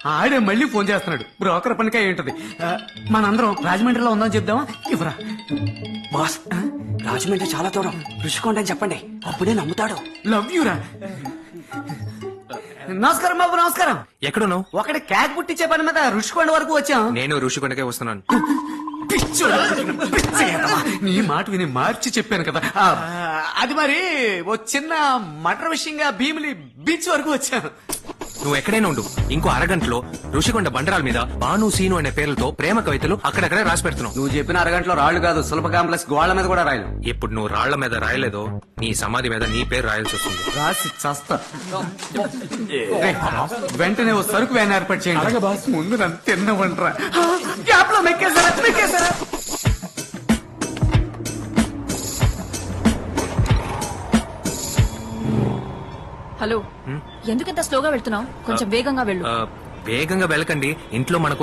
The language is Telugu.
ఆడే మళ్ళీ ఫోన్ చేస్తున్నాడు. బ్రోకర్ పనికే ఏంటది. మనందరం రాజమండ్రిలో ఉందని చెప్దామా? ఇవ్వరా. బాస్ రాజమండ్రి చాలా దూరం, రుషికొండ అని చెప్పండి, అప్పుడే నమ్ముతాడు. లవ్ యూరా. నమస్కారం బాబు, నమస్కారం. ఎక్కడున్నావు? ఒకటి క్యాక్ పుట్టించే పని మీద రుషికొండ వరకు వచ్చాం. నేను ఋషికొండకే వస్తున్నాను. పిచ్చోడా, పిచ్చ ఎదవా. నీ మాట విని మార్చి చెప్పాను కదా. అది మరి ఓ చిన్న మటర్ విషయంగా భీమిలి బీచ్ వరకు వచ్చాను. నువ్వు ఎక్కడైనా ఉండు, ఇంకో అరగంటలో ఋషికొండ బండరాల మీద బాను సీను అనే పేర్లతో ప్రేమ కవితలు అక్కడక్కడే రాసి పెడుతున్నావు. నువ్వు చెప్పిన అరగంటలో రాళ్లు కాదు, సులభ కాంప్లెక్స్ గోళ్ల మీద కూడా రాయలు. ఇప్పుడు నువ్వు రాళ్ల మీద రాయలేదో నీ సమాధి మీద నీ పేరు రాయాల్సి వస్తుంది. రాసి చస్తా. వెంటనే ఓ సరుకు వ్యాన్ ఏర్పాటు చేయండి. అలాగే బాస్. ముందు నన్ను తిన్నవంటరా. గ్యాప్ లో మెక్కేసారా మెక్కేసారా. హలో, ఎందుకింత స్లోగా వెళ్తున్నావు? కొంచెం వేగంగా వెళ్ళు. వేగంగా వెళ్ళకండి, ఇంట్లో మన కోసం